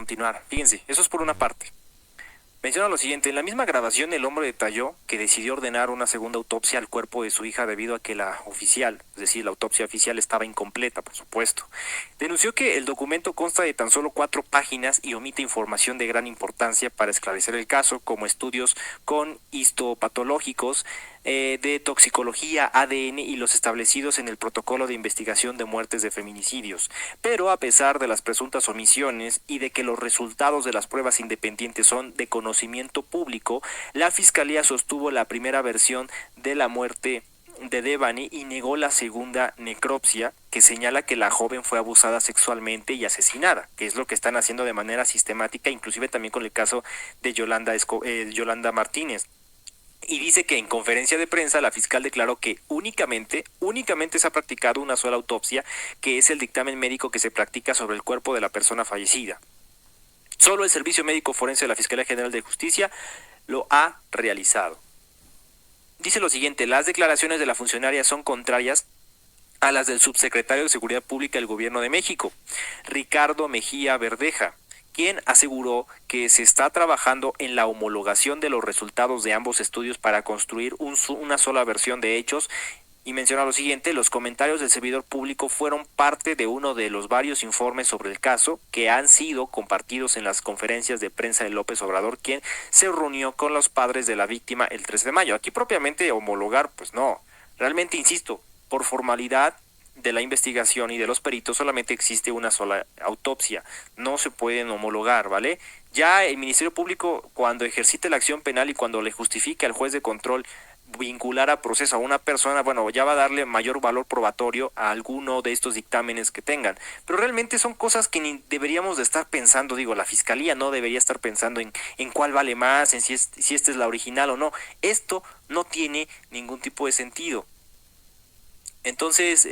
continuar. Fíjense, eso es por una parte. Menciona lo siguiente: en la misma grabación el hombre detalló que decidió ordenar una segunda autopsia al cuerpo de su hija debido a que la oficial, es decir, la autopsia oficial estaba incompleta, por supuesto. Denunció que el documento consta de tan solo 4 páginas y omite información de gran importancia para esclarecer el caso, como estudios con histopatológicos, de toxicología, ADN y los establecidos en el protocolo de investigación de muertes de feminicidios. Pero a pesar de las presuntas omisiones y de que los resultados de las pruebas independientes son de conocimiento público, la Fiscalía sostuvo la primera versión de la muerte de Devani y negó la segunda necropsia, que señala que la joven fue abusada sexualmente y asesinada, que es lo que están haciendo de manera sistemática, inclusive también con el caso de Yolanda Martínez. Y dice que en conferencia de prensa la fiscal declaró que únicamente se ha practicado una sola autopsia, que es el dictamen médico que se practica sobre el cuerpo de la persona fallecida. Solo el Servicio Médico Forense de la Fiscalía General de Justicia lo ha realizado. Dice lo siguiente: las declaraciones de la funcionaria son contrarias a las del subsecretario de Seguridad Pública del Gobierno de México, Ricardo Mejía Verdeja, quien aseguró que se está trabajando en la homologación de los resultados de ambos estudios para construir una sola versión de hechos, y menciona lo siguiente: los comentarios del servidor público fueron parte de uno de los varios informes sobre el caso que han sido compartidos en las conferencias de prensa de López Obrador, quien se reunió con los padres de la víctima el 13 de mayo. Aquí propiamente homologar, pues no, realmente insisto, por formalidad de la investigación y de los peritos solamente existe una sola autopsia, no se pueden homologar, ¿vale? Ya el Ministerio Público, cuando ejercite la acción penal y cuando le justifique al juez de control vincular a proceso a una persona, bueno, ya va a darle mayor valor probatorio a alguno de estos dictámenes que tengan, pero realmente son cosas que ni deberíamos de estar pensando. Digo, la fiscalía no debería estar pensando en cuál vale más, en si esta es la original o no. Esto no tiene ningún tipo de sentido. Entonces,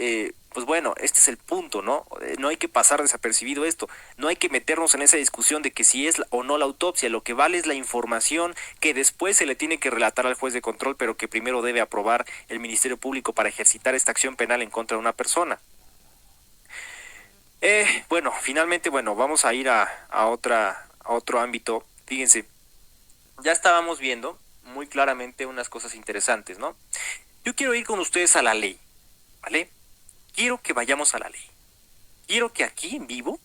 pues bueno, este es el punto, ¿no? No hay que pasar desapercibido esto, no hay que meternos en esa discusión de que si es o no la autopsia. Lo que vale es la información que después se le tiene que relatar al juez de control, pero que primero debe aprobar el Ministerio Público para ejercitar esta acción penal en contra de una persona. Bueno, finalmente, bueno, vamos a ir a otro ámbito. Fíjense, ya estábamos viendo muy claramente unas cosas interesantes, ¿no? Yo quiero ir con ustedes a la ley, ¿vale? Quiero que vayamos a la ley. Quiero que aquí en vivo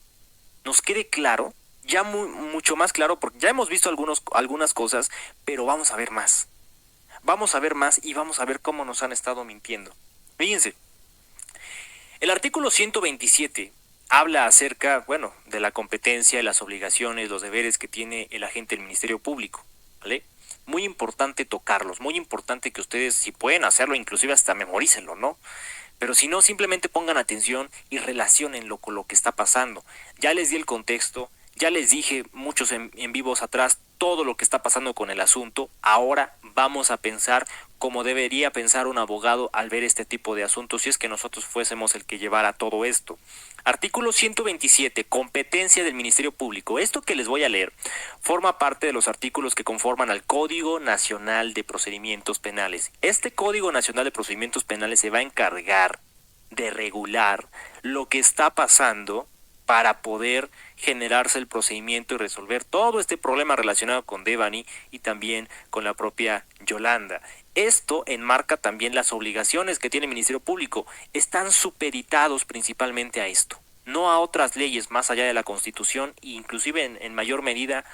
nos quede claro, ya mucho más claro, porque ya hemos visto algunas cosas, pero vamos a ver más. Vamos a ver más y vamos a ver cómo nos han estado mintiendo. Fíjense, el artículo 127 habla acerca, bueno, de la competencia, de las obligaciones, los deberes que tiene el agente del Ministerio Público, ¿vale? Muy importante tocarlos, muy importante que ustedes, si pueden hacerlo, inclusive hasta memorícenlo, ¿no? Pero si no, simplemente pongan atención y relaciónenlo con lo que está pasando. Ya les di el contexto, ya les dije muchos en vivos atrás todo lo que está pasando con el asunto. Ahora vamos a pensar como debería pensar un abogado al ver este tipo de asuntos, si es que nosotros fuésemos el que llevara todo esto. Artículo 127, competencia del Ministerio Público. Esto que les voy a leer forma parte de los artículos que conforman al Código Nacional de Procedimientos Penales. Este Código Nacional de Procedimientos Penales se va a encargar de regular lo que está pasando para poder generarse el procedimiento y resolver todo este problema relacionado con Devani y también con la propia Yolanda. Esto enmarca también las obligaciones que tiene el Ministerio Público. Están supeditados principalmente a esto, no a otras leyes más allá de la Constitución e inclusive en menor medida,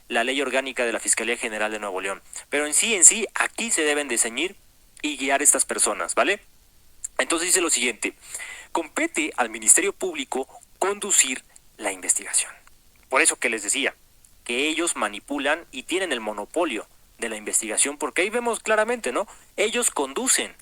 la Ley Orgánica de la Fiscalía General de Nuevo León. Pero en sí, aquí se deben de ceñir y guiar estas personas, ¿vale? Entonces dice lo siguiente: compete al Ministerio Público conducir la investigación. Por eso que les decía, que ellos manipulan y tienen el monopolio de la investigación, porque ahí vemos claramente, ¿no? Ellos conducen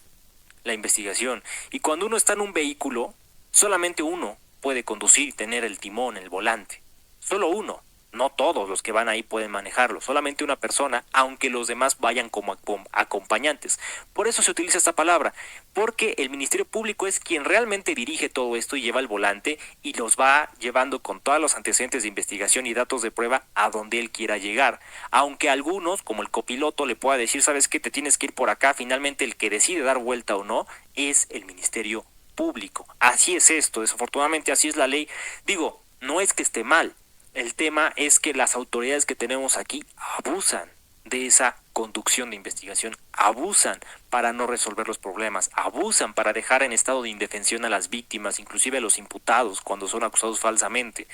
la investigación, y cuando uno está en un vehículo, solamente uno puede conducir y tener el timón, el volante. Solo uno. No todos los que van ahí pueden manejarlo, solamente una persona, aunque los demás vayan como acompañantes. Por eso se utiliza esta palabra, porque el Ministerio Público es quien realmente dirige todo esto y lleva el volante y los va llevando con todos los antecedentes de investigación y datos de prueba a donde él quiera llegar. Aunque algunos, como el copiloto, le pueda decir, ¿sabes qué? Te tienes que ir por acá. Finalmente el que decide dar vuelta o no es el Ministerio Público. Así es esto, desafortunadamente así es la ley. Digo, No es que esté mal, el tema es que las autoridades que tenemos aquí abusan de esa conducción de investigación, abusan para no resolver los problemas, abusan para dejar en estado de indefensión a las víctimas, inclusive a los imputados cuando son acusados falsamente.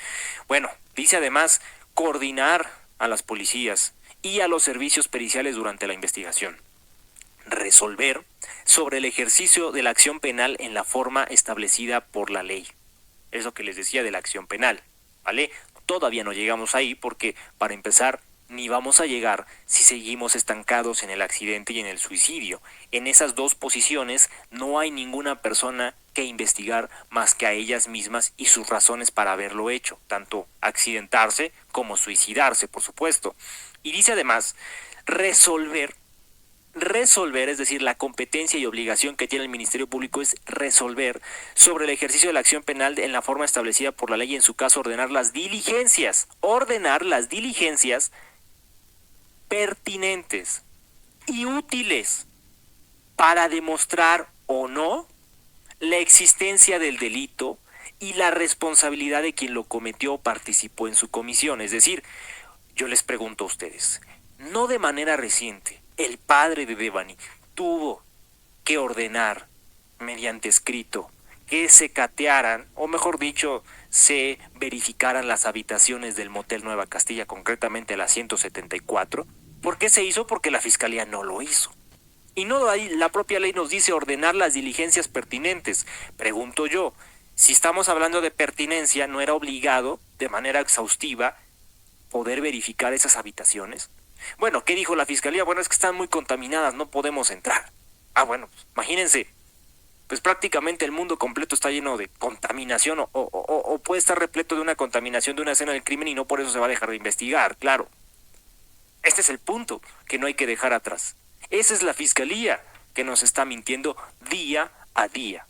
Bueno, dice además coordinar a las policías y a los servicios periciales durante la investigación. Resolver sobre el ejercicio de la acción penal en la forma establecida por la ley. Eso que les decía de la acción penal, ¿vale? Todavía no llegamos ahí porque, para empezar, ni vamos a llegar si seguimos estancados en el accidente y en el suicidio. En esas dos posiciones no hay ninguna persona que investigar más que a ellas mismas y sus razones para haberlo hecho, tanto accidentarse como suicidarse, por supuesto. Y dice además, resolver, es decir, la competencia y obligación que tiene el Ministerio Público es resolver sobre el ejercicio de la acción penal en la forma establecida por la ley y, en su caso, ordenar las diligencias pertinentes y útiles para demostrar o no la existencia del delito y la responsabilidad de quien lo cometió o participó en su comisión. Es decir, yo les pregunto a ustedes, no de manera reciente, el padre de Devani tuvo que ordenar mediante escrito que se catearan, o mejor dicho, se verificaran las habitaciones del motel Nueva Castilla, concretamente la 174. ¿Por qué se hizo? Porque la fiscalía no lo hizo. Y no, ahí la propia ley nos dice ordenar las diligencias pertinentes. Pregunto yo, si estamos hablando de pertinencia, ¿no era obligado de manera exhaustiva poder verificar esas habitaciones? Bueno, ¿qué dijo la fiscalía? Bueno, es que están muy contaminadas, no podemos entrar. Bueno, pues, imagínense, pues prácticamente el mundo completo está lleno de contaminación o puede estar repleto de una contaminación de una escena del crimen y no por eso se va a dejar de investigar, claro. Este es el punto que no hay que dejar atrás. Esa es la fiscalía que nos está mintiendo día a día.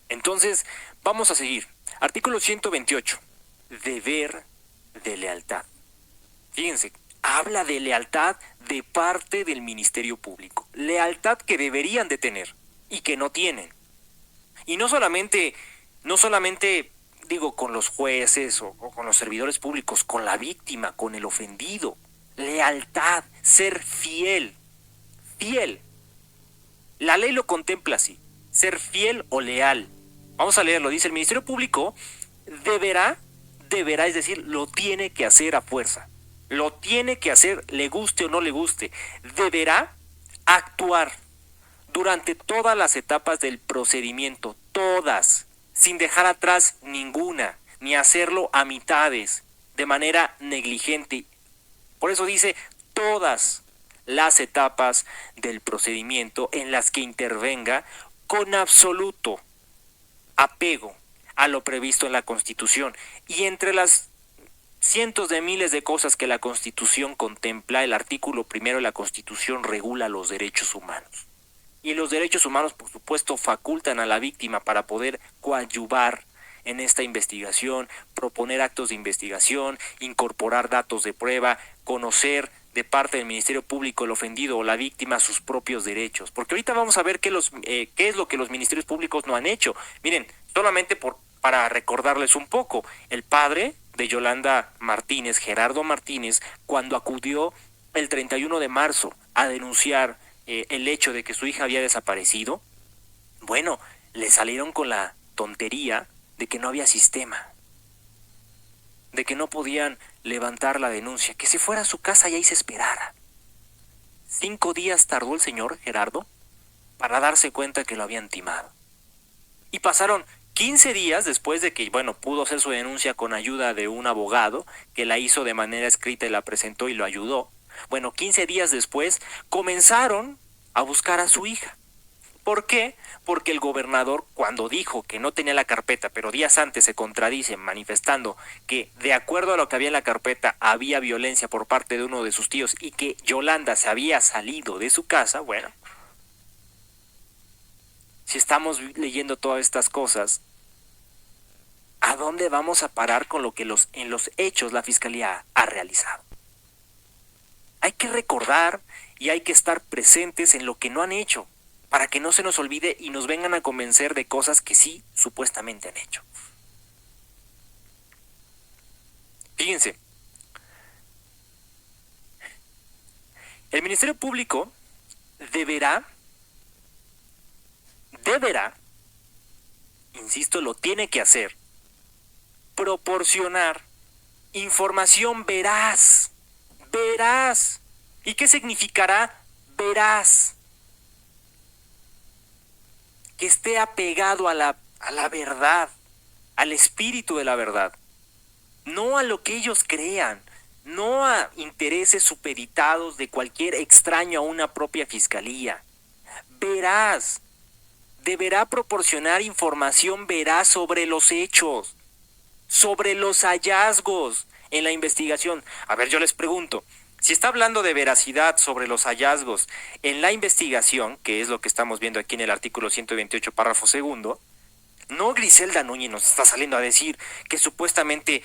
Entonces, vamos a seguir. Artículo 128. Deber de lealtad. Fíjense, habla de lealtad de parte del Ministerio Público. Lealtad que deberían de tener y que no tienen. Y no solamente digo con los jueces o con los servidores públicos, con la víctima, con el ofendido. Lealtad, ser fiel. Fiel. La ley lo contempla así. Ser fiel o leal. Vamos a leerlo. Dice, el Ministerio Público deberá, es decir, lo tiene que hacer a fuerza. Lo tiene que hacer, le guste o no le guste. Deberá actuar durante todas las etapas del procedimiento, todas, sin dejar atrás ninguna, ni hacerlo a mitades, de manera negligente. Por eso dice todas las etapas del procedimiento en las que intervenga con absoluto apego a lo previsto en la Constitución. Y entre las cientos de miles de cosas que la Constitución contempla, el artículo 1 de la Constitución regula los derechos humanos. Y los derechos humanos, por supuesto, facultan a la víctima para poder coadyuvar en esta investigación, proponer actos de investigación, incorporar datos de prueba, conocer de parte del Ministerio Público el ofendido o la víctima sus propios derechos. Porque ahorita vamos a ver qué es lo que los ministerios públicos no han hecho. Miren, solamente para recordarles un poco, el padre de Yolanda Martínez, Gerardo Martínez, cuando acudió el 31 de marzo a denunciar el hecho de que su hija había desaparecido, bueno, le salieron con la tontería de que no había sistema, de que no podían levantar la denuncia, que se fuera a su casa y ahí se esperara. 5 días tardó el señor Gerardo para darse cuenta que lo habían timado. Y pasaron 15 días después de que, pudo hacer su denuncia con ayuda de un abogado que la hizo de manera escrita y la presentó y lo ayudó. 15 días después comenzaron a buscar a su hija. ¿Por qué? Porque el gobernador, cuando dijo que no tenía la carpeta, pero días antes se contradice manifestando que de acuerdo a lo que había en la carpeta había violencia por parte de uno de sus tíos y que Yolanda se había salido de su casa, si estamos leyendo todas estas cosas, ¿a dónde vamos a parar con lo que en los hechos la Fiscalía ha realizado? Hay que recordar y hay que estar presentes en lo que no han hecho. para que no se nos olvide y nos vengan a convencer de cosas que sí supuestamente han hecho. Fíjense, el Ministerio Público deberá, insisto, lo tiene que hacer, proporcionar información veraz. ¿Y qué significará veraz? Que esté apegado a la verdad, al espíritu de la verdad, no a lo que ellos crean, no a intereses supeditados de cualquier extraño a una propia fiscalía. Veraz. Deberá proporcionar información veraz sobre los hechos, sobre los hallazgos en la investigación. A ver, yo les pregunto, si está hablando de veracidad sobre los hallazgos en la investigación, que es lo que estamos viendo aquí en el artículo 128, párrafo segundo, no Griselda Núñez nos está saliendo a decir que supuestamente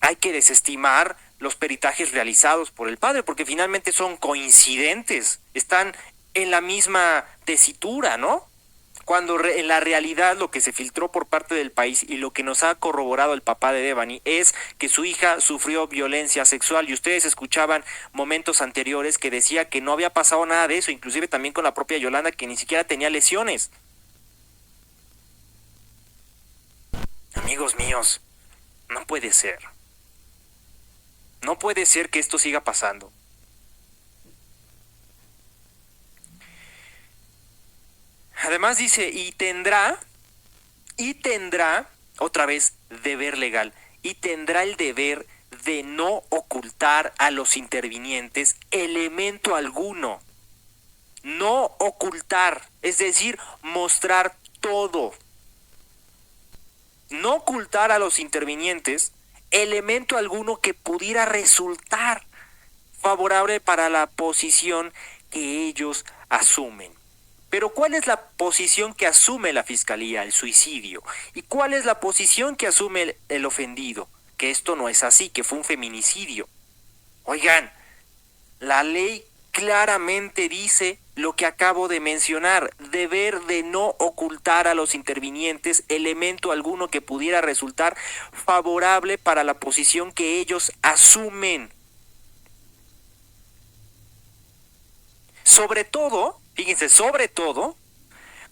hay que desestimar los peritajes realizados por el padre, porque finalmente son coincidentes, están en la misma tesitura, ¿no? Cuando en la realidad lo que se filtró por parte del país y lo que nos ha corroborado el papá de Devani es que su hija sufrió violencia sexual, y ustedes escuchaban momentos anteriores que decía que no había pasado nada de eso, inclusive también con la propia Yolanda, que ni siquiera tenía lesiones. Amigos míos, no puede ser. No puede ser que esto siga pasando. Además dice, y tendrá, otra vez, deber legal, y tendrá el deber de no ocultar a los intervinientes elemento alguno. No ocultar, es decir, mostrar todo. No ocultar a los intervinientes elemento alguno que pudiera resultar favorable para la posición que ellos asumen. Pero ¿cuál es la posición que asume la fiscalía? El suicidio. ¿Y cuál es la posición que asume el ofendido? Que esto no es así, que fue un feminicidio. Oigan, la ley claramente dice lo que acabo de mencionar: deber de no ocultar a los intervinientes elemento alguno que pudiera resultar favorable para la posición que ellos asumen. Sobre todo, fíjense, sobre todo,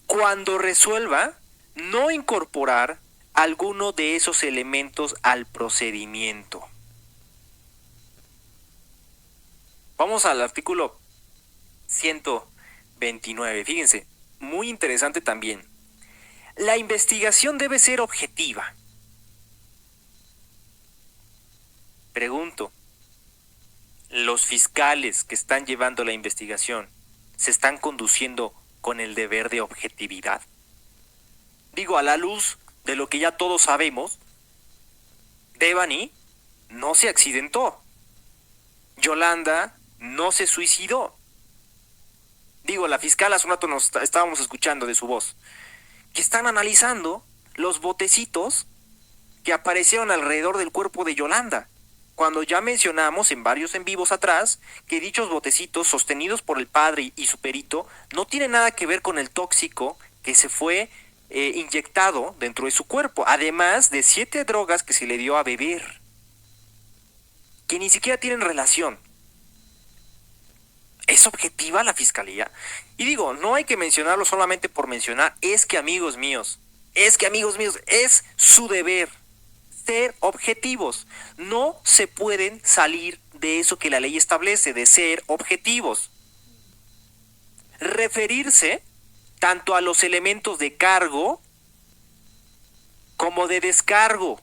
cuando resuelva no incorporar alguno de esos elementos al procedimiento. Vamos al artículo 129. Fíjense, muy interesante también. La investigación debe ser objetiva. Pregunto, ¿los fiscales que están llevando la investigación se están conduciendo con el deber de objetividad? Digo, a la luz de lo que ya todos sabemos, Devani no se accidentó. Yolanda no se suicidó. Digo, la fiscal hace un rato nos estábamos escuchando de su voz, que están analizando los botecitos que aparecieron alrededor del cuerpo de Yolanda, cuando ya mencionamos en varios en vivos atrás que dichos botecitos sostenidos por el padre y su perito no tienen nada que ver con el tóxico que se fue inyectado dentro de su cuerpo, además de 7 drogas que se le dio a beber, que ni siquiera tienen relación. ¿Es objetiva la fiscalía? Y digo, no hay que mencionarlo solamente por mencionar, es que amigos míos, es su deber ser objetivos. No se pueden salir de eso que la ley establece, de ser objetivos. Referirse tanto a los elementos de cargo como de descargo.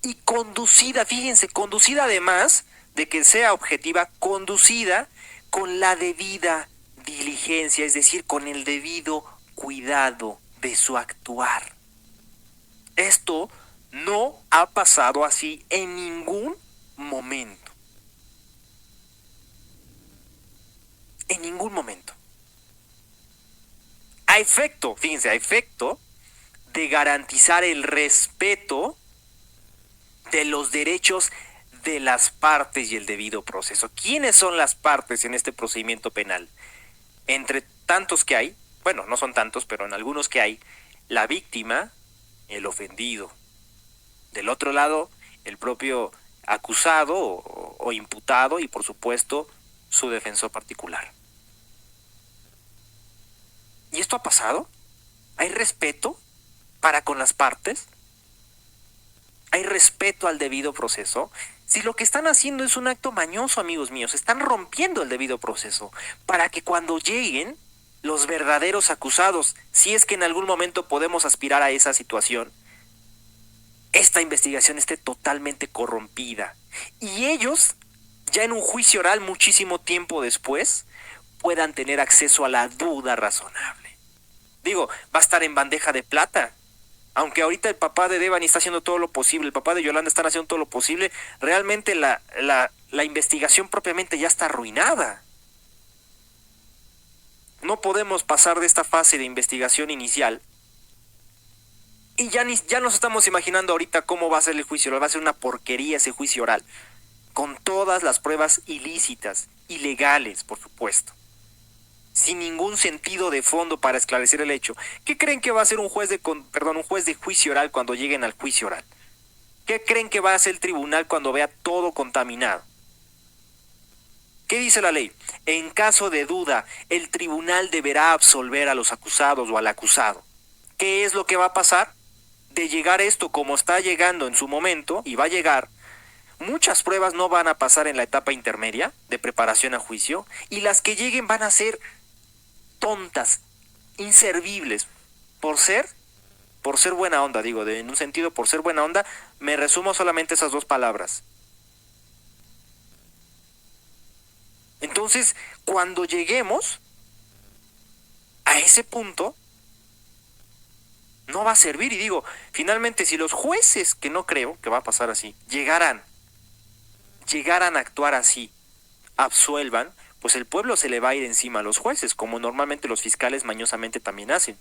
Y conducida, fíjense, conducida además de que sea objetiva, conducida con la debida diligencia, es decir, con el debido cuidado de su actuar. Esto no ha pasado así en ningún momento. En ningún momento. A efecto, fíjense, a efecto de garantizar el respeto de los derechos de las partes y el debido proceso. ¿Quiénes son las partes en este procedimiento penal? entre tantos que hay, bueno, no son tantos, pero en algunos que hay, la víctima, el ofendido. Del otro lado, el propio acusado o imputado y por supuesto su defensor particular. ¿Y esto ha pasado? ¿Hay respeto para con las partes? ¿Hay respeto al debido proceso? Si lo que están haciendo es un acto mañoso, amigos míos, están rompiendo el debido proceso para que cuando lleguen los verdaderos acusados, si es que en algún momento podemos aspirar a esa situación, esta investigación esté totalmente corrompida y ellos, ya en un juicio oral muchísimo tiempo después, puedan tener acceso a la duda razonable. Digo, va a estar en bandeja de plata. Aunque ahorita el papá de Devani está haciendo todo lo posible, el papá de Yolanda están haciendo todo lo posible, realmente la investigación propiamente ya está arruinada. No podemos pasar de esta fase de investigación inicial y ya nos estamos imaginando ahorita cómo va a ser el juicio oral. Va a ser una porquería ese juicio oral, con todas las pruebas ilícitas, ilegales, por supuesto, sin ningún sentido de fondo para esclarecer el hecho. ¿Qué creen que va a hacer un juez de juicio oral cuando lleguen al juicio oral? ¿Qué creen que va a hacer el tribunal cuando vea todo contaminado? ¿Qué dice la ley? En caso de duda, el tribunal deberá absolver a los acusados o al acusado. ¿Qué es lo que va a pasar? De llegar esto como está llegando en su momento, y va a llegar, muchas pruebas no van a pasar en la etapa intermedia de preparación a juicio, y las que lleguen van a ser tontas, inservibles, por ser buena onda, digo, en un sentido, por ser buena onda, me resumo solamente esas dos palabras. Entonces, cuando lleguemos a ese punto, no va a servir. Y digo, finalmente, si los jueces, que no creo que va a pasar así, llegaran a actuar así, absuelvan, pues el pueblo se le va a ir encima a los jueces, como normalmente los fiscales mañosamente también hacen.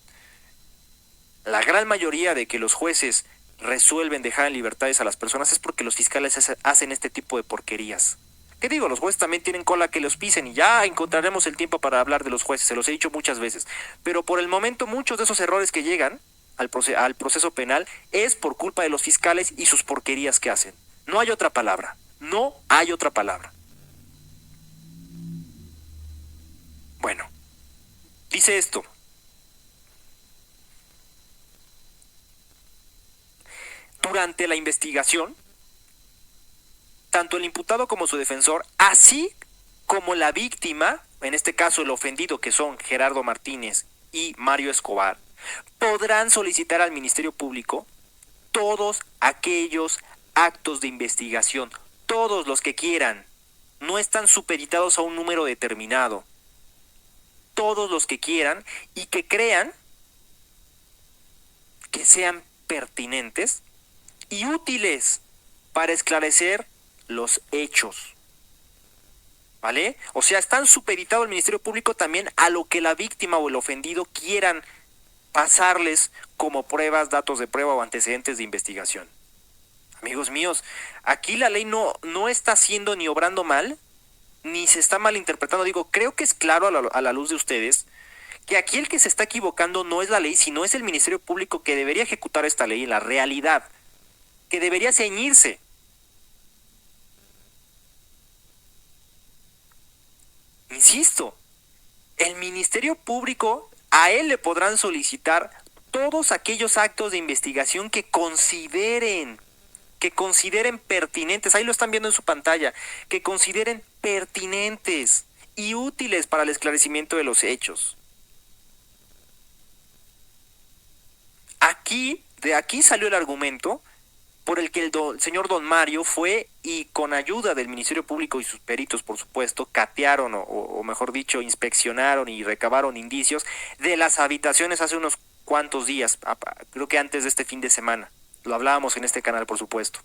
La gran mayoría de que los jueces resuelven dejar en libertades a las personas es porque los fiscales hacen este tipo de porquerías. ¿Qué digo? Los jueces también tienen cola que los pisen y ya encontraremos el tiempo para hablar de los jueces, se los he dicho muchas veces. Pero por el momento muchos de esos errores que llegan al proceso penal es por culpa de los fiscales y sus porquerías que hacen. No hay otra palabra, no hay otra palabra. Bueno, dice esto. Durante la investigación, tanto el imputado como su defensor, así como la víctima, en este caso el ofendido, que son Gerardo Martínez y Mario Escobar, podrán solicitar al Ministerio Público todos aquellos actos de investigación, todos los que quieran. No están supeditados a un número determinado. Todos los que quieran y que crean que sean pertinentes y útiles para esclarecer los hechos. ¿Vale? O sea, están supeditados al Ministerio Público también a lo que la víctima o el ofendido quieran pasarles como pruebas, datos de prueba o antecedentes de investigación. Amigos míos, aquí la ley no está haciendo ni obrando mal, ni se está malinterpretando. Digo, creo que es claro a la luz de ustedes que aquí el que se está equivocando no es la ley, sino es el Ministerio Público que debería ejecutar esta ley en la realidad, que debería ceñirse. Insisto, el Ministerio Público, a él le podrán solicitar todos aquellos actos de investigación que consideren pertinentes, ahí lo están viendo en su pantalla, que consideren pertinentes y útiles para el esclarecimiento de los hechos. De aquí salió el argumento por el que el señor Don Mario fue y con ayuda del Ministerio Público y sus peritos, por supuesto, catearon o mejor dicho, inspeccionaron y recabaron indicios de las habitaciones hace unos cuantos días, creo que antes de este fin de semana. Lo hablábamos en este canal, por supuesto.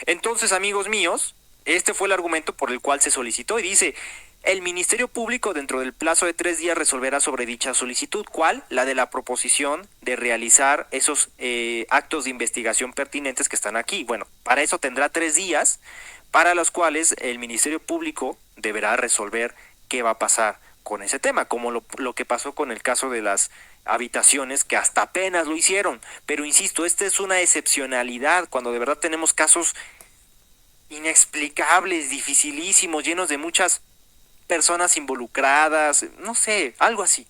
Entonces, amigos míos, este fue el argumento por el cual se solicitó y dice: el Ministerio Público dentro del plazo de 3 días resolverá sobre dicha solicitud. ¿Cuál? La de la proposición de realizar esos actos de investigación pertinentes que están aquí. Bueno, para eso tendrá 3 días, para los cuales el Ministerio Público deberá resolver qué va a pasar con ese tema, como lo que pasó con el caso de las habitaciones, que hasta apenas lo hicieron. Pero insisto, esta es una excepcionalidad cuando de verdad tenemos casos inexplicables, dificilísimos, llenos de muchas personas involucradas, no sé, algo así.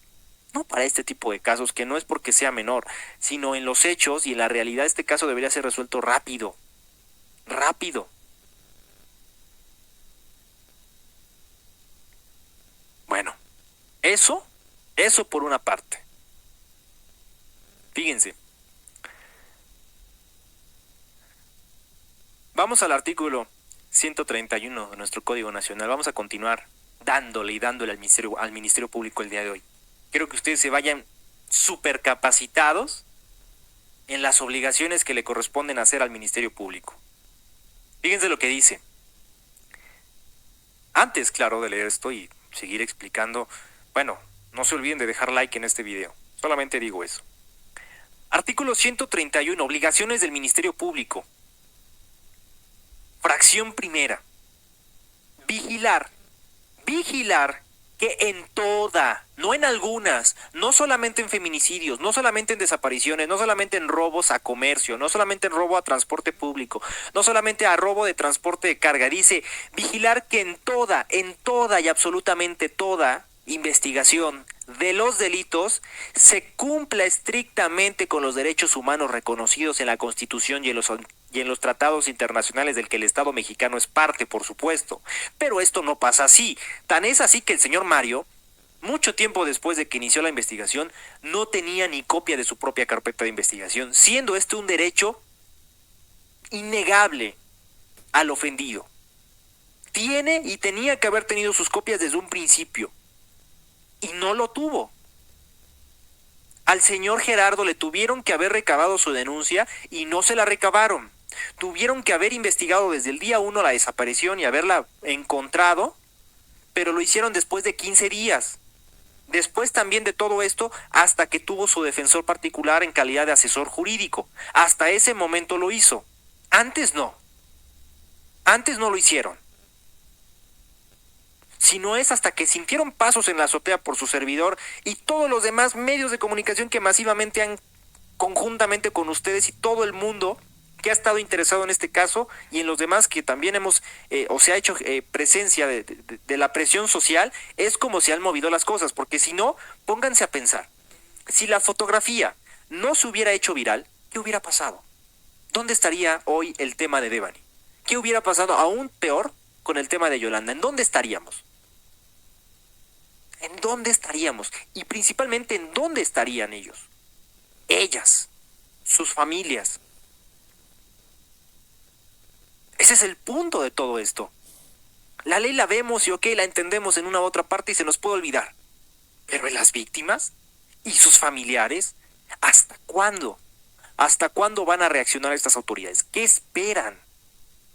No para este tipo de casos, que no es porque sea menor, sino en los hechos y en la realidad este caso debería ser resuelto rápido, rápido. Bueno, eso por una parte. Fíjense, vamos al artículo 131 de nuestro Código Nacional. Vamos a continuar dándole al Ministerio Público el día de hoy. Quiero que ustedes se vayan súper capacitados en las obligaciones que le corresponden hacer al Ministerio Público. Fíjense lo que dice. Antes, claro, de leer esto y seguir explicando, bueno, no se olviden de dejar like en este video. Solamente digo eso. Artículo 131. Obligaciones del Ministerio Público. Fracción primera. Vigilar que en toda, no en algunas, no solamente en feminicidios, no solamente en desapariciones, no solamente en robos a comercio, no solamente en robo a transporte público, no solamente a robo de transporte de carga, dice vigilar que en toda y absolutamente toda investigación de los delitos se cumpla estrictamente con los derechos humanos reconocidos en la Constitución y en los tratados internacionales del que el Estado mexicano es parte, por supuesto. Pero esto no pasa así. Tan es así que el señor Mario, mucho tiempo después de que inició la investigación, no tenía ni copia de su propia carpeta de investigación, siendo este un derecho innegable al ofendido. Tiene y tenía que haber tenido sus copias desde un principio. Y no lo tuvo. Al señor Gerardo le tuvieron que haber recabado su denuncia y no se la recabaron. Tuvieron que haber investigado desde el día 1 la desaparición y haberla encontrado, pero lo hicieron después de 15 días. Después también de todo esto, hasta que tuvo su defensor particular en calidad de asesor jurídico. Hasta ese momento lo hizo. Antes no. Antes no lo hicieron. Si no es hasta que sintieron pasos en la azotea por su servidor y todos los demás medios de comunicación que masivamente han, conjuntamente con ustedes y todo el mundo que ha estado interesado en este caso y en los demás que también hemos, o se ha hecho presencia de la presión social, es como se han movido las cosas, porque si no, pónganse a pensar, si la fotografía no se hubiera hecho viral, ¿qué hubiera pasado? ¿Dónde estaría hoy el tema de Devani? ¿Qué hubiera pasado aún peor con el tema de Yolanda? ¿En dónde estaríamos? ¿En dónde estaríamos? Y principalmente, ¿en dónde estarían ellos? Ellas, sus familias. Ese es el punto de todo esto. La ley la vemos y la entendemos en una u otra parte y se nos puede olvidar. Pero ¿en las víctimas? ¿Y sus familiares? ¿Hasta cuándo? ¿Hasta cuándo van a reaccionar estas autoridades? ¿Qué esperan?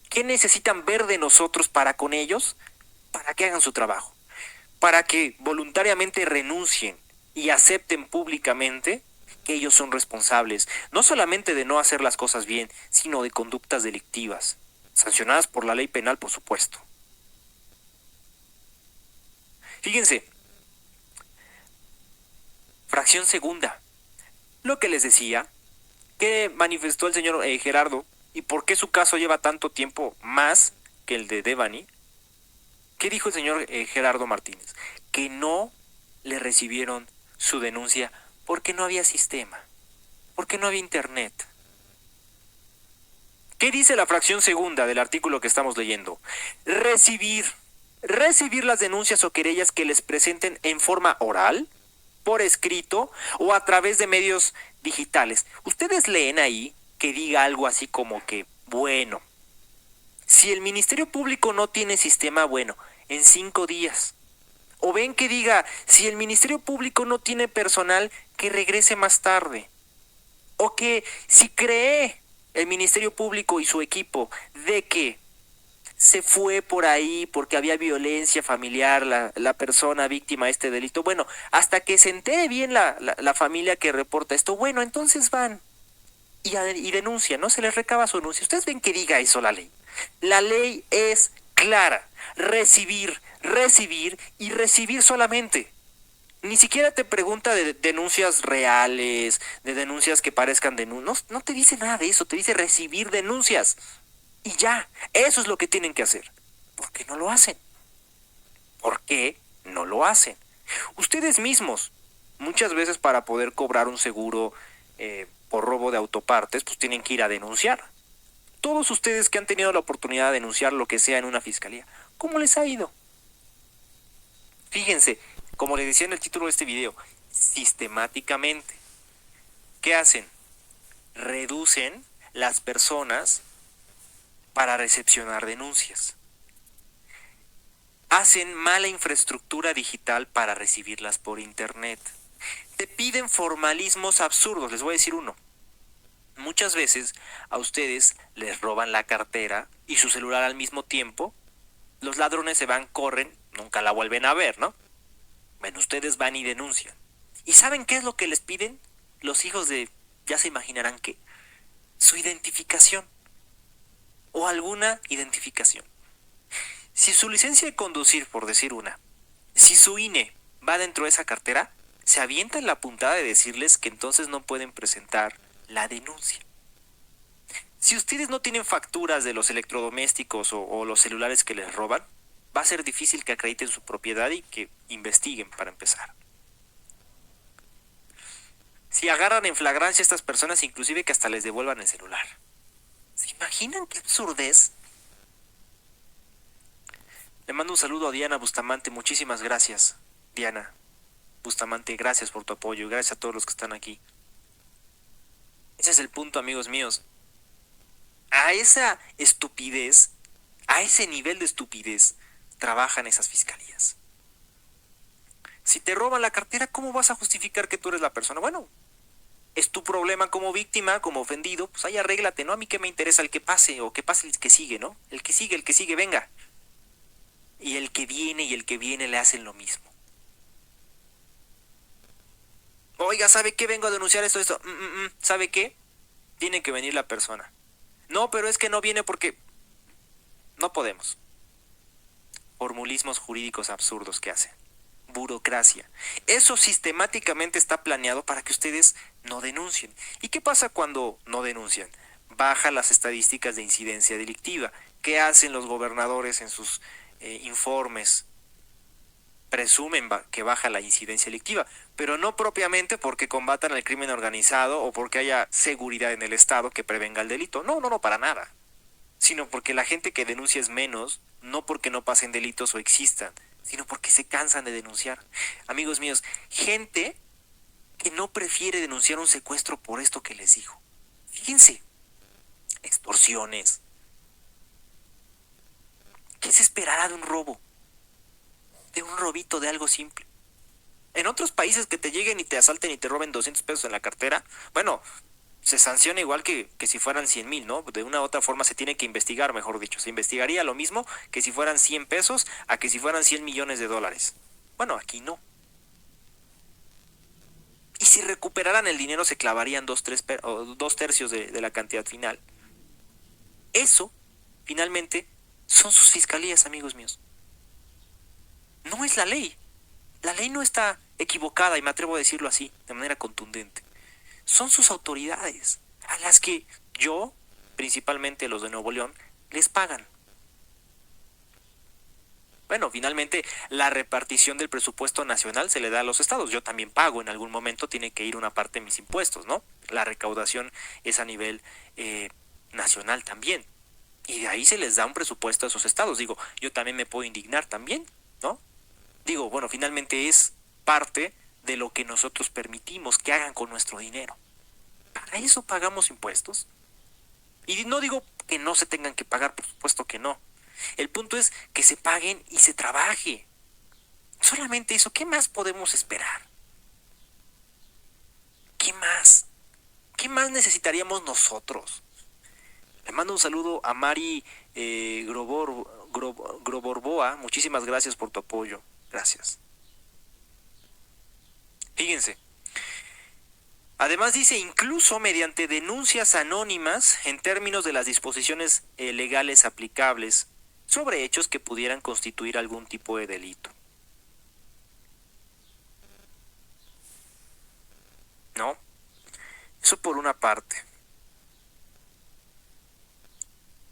¿Qué necesitan ver de nosotros para con ellos? Para que hagan su trabajo. Para que voluntariamente renuncien y acepten públicamente que ellos son responsables, no solamente de no hacer las cosas bien, sino de conductas delictivas, sancionadas por la ley penal, por supuesto. Fíjense, fracción segunda, lo que les decía, que manifestó el señor Gerardo, y por qué su caso lleva tanto tiempo más que el de Devani. ¿Qué dijo el señor Gerardo Martínez? Que no le recibieron su denuncia porque no había sistema, porque no había internet. ¿Qué dice la fracción segunda del artículo que estamos leyendo? Recibir las denuncias o querellas que les presenten en forma oral, por escrito o a través de medios digitales. Ustedes leen ahí que diga algo así como que, bueno, si el Ministerio Público no tiene sistema, bueno, en 5 días. O ven que diga, si el Ministerio Público no tiene personal, que regrese más tarde. O que si cree el Ministerio Público y su equipo de que se fue por ahí porque había violencia familiar la persona víctima de este delito, bueno, hasta que se entere bien la familia que reporta esto, bueno, entonces van y denuncian, ¿no? Se les recaba su denuncia. Ustedes ven que diga eso la ley. La ley es clara. Recibir recibir y recibir solamente. Ni siquiera te pregunta de denuncias reales, de denuncias que parezcan denuncias. No, no te dice nada de eso, te dice recibir denuncias. Y ya, eso es lo que tienen que hacer. ¿Por qué no lo hacen? ¿Por qué no lo hacen? Ustedes mismos, muchas veces para poder cobrar un seguro por robo de autopartes, pues tienen que ir a denunciar. Todos ustedes que han tenido la oportunidad de denunciar lo que sea en una fiscalía, ¿cómo les ha ido? Fíjense, como les decía en el título de este video, sistemáticamente, ¿qué hacen? Reducen las personas para recepcionar denuncias. Hacen mala infraestructura digital para recibirlas por internet. Te piden formalismos absurdos. Les voy a decir uno. Muchas veces a ustedes les roban la cartera y su celular al mismo tiempo. Los ladrones se van, corren, nunca la vuelven a ver, ¿no? Bueno, ustedes van y denuncian. ¿Y saben qué es lo que les piden? Los hijos de, ya se imaginarán qué, su identificación o alguna identificación. Si su licencia de conducir, por decir una, si su INE va dentro de esa cartera, se avientan la puntada de decirles que entonces no pueden presentar la denuncia. Si ustedes no tienen facturas de los electrodomésticos o los celulares que les roban, va a ser difícil que acrediten su propiedad y que investiguen para empezar. Si agarran en flagrancia a estas personas, inclusive que hasta les devuelvan el celular. ¿Se imaginan qué absurdez? Le mando un saludo a Diana Bustamante, muchísimas gracias, Diana Bustamante, gracias por tu apoyo y gracias a todos los que están aquí. Ese es el punto, amigos míos. A esa estupidez, a ese nivel de estupidez, trabajan esas fiscalías. Si te roban la cartera, ¿cómo vas a justificar que tú eres la persona? Bueno, es tu problema como víctima, como ofendido, pues ahí arréglate, ¿no? A mí qué me interesa el que pase o que pase el que sigue, ¿no? El que sigue, venga. Y el que viene le hacen lo mismo. Oiga, ¿sabe qué? Vengo a denunciar esto. ¿Sabe qué? Tiene que venir la persona. No, pero es que no viene porque no podemos. Formulismos jurídicos absurdos que hacen. Burocracia. Eso sistemáticamente está planeado para que ustedes no denuncien. ¿Y qué pasa cuando no denuncian? Baja las estadísticas de incidencia delictiva. ¿Qué hacen los gobernadores en sus informes? Presumen que baja la incidencia delictiva, pero no propiamente porque combatan el crimen organizado o porque haya seguridad en el Estado que prevenga el delito. No, para nada. Sino porque la gente que denuncia es menos, no porque no pasen delitos o existan, sino porque se cansan de denunciar. Amigos míos, gente que no prefiere denunciar un secuestro por esto que les digo. Fíjense, extorsiones. ¿Qué se esperará de un robo? De un robito, de algo simple. En otros países que te lleguen y te asalten y te roben 200 pesos en la cartera, bueno, se sanciona igual que si fueran 100,000, ¿no? De una u otra forma se tiene que investigar, mejor dicho. Se investigaría lo mismo que si fueran 100 pesos a que si fueran 100 millones de dólares. Bueno, aquí no. Y si recuperaran el dinero se clavarían dos tercios de la cantidad final. Eso, finalmente, son sus fiscalías, amigos míos. No es la ley. La ley no está equivocada, y me atrevo a decirlo así, de manera contundente. Son sus autoridades, a las que yo, principalmente los de Nuevo León, les pagan. Bueno, finalmente la repartición del presupuesto nacional se le da a los estados. Yo también pago, en algún momento tiene que ir una parte de mis impuestos, ¿no? La recaudación es a nivel nacional también. Y de ahí se les da un presupuesto a esos estados. Digo, yo también me puedo indignar también, ¿no? Digo, bueno, finalmente es parte de lo que nosotros permitimos que hagan con nuestro dinero. ¿Para eso pagamos impuestos? Y no digo que no se tengan que pagar, por supuesto que no. El punto es que se paguen y se trabaje. Solamente eso, ¿qué más podemos esperar? ¿Qué más? ¿Qué más necesitaríamos nosotros? Le mando un saludo a Mari Groborboa. Muchísimas gracias por tu apoyo. Gracias. Fíjense. Además dice, incluso mediante denuncias anónimas en términos de las disposiciones legales aplicables sobre hechos que pudieran constituir algún tipo de delito. ¿No? Eso por una parte.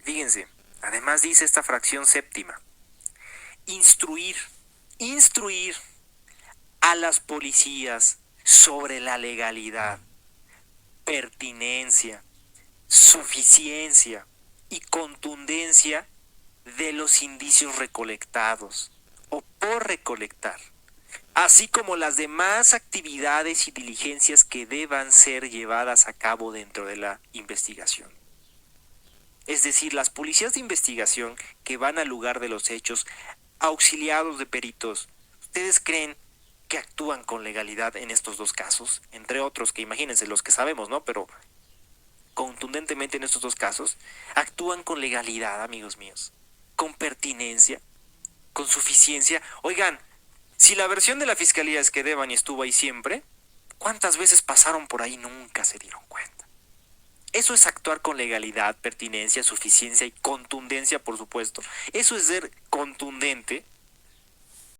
Fíjense, además dice esta fracción séptima, instruir, instruir a las policías sobre la legalidad, pertinencia, suficiencia y contundencia de los indicios recolectados o por recolectar, así como las demás actividades y diligencias que deban ser llevadas a cabo dentro de la investigación. Es decir, las policías de investigación que van al lugar de los hechos, auxiliados de peritos, ¿ustedes creen que actúan con legalidad en estos dos casos? Entre otros, que imagínense los que sabemos, ¿no? Pero contundentemente en estos dos casos, actúan con legalidad, amigos míos, con pertinencia, con suficiencia. Oigan, si la versión de la fiscalía es que Devani estuvo ahí siempre, ¿cuántas veces pasaron por ahí y nunca se dieron cuenta? Eso es actuar con legalidad, pertinencia, suficiencia y contundencia, por supuesto. Eso es ser contundente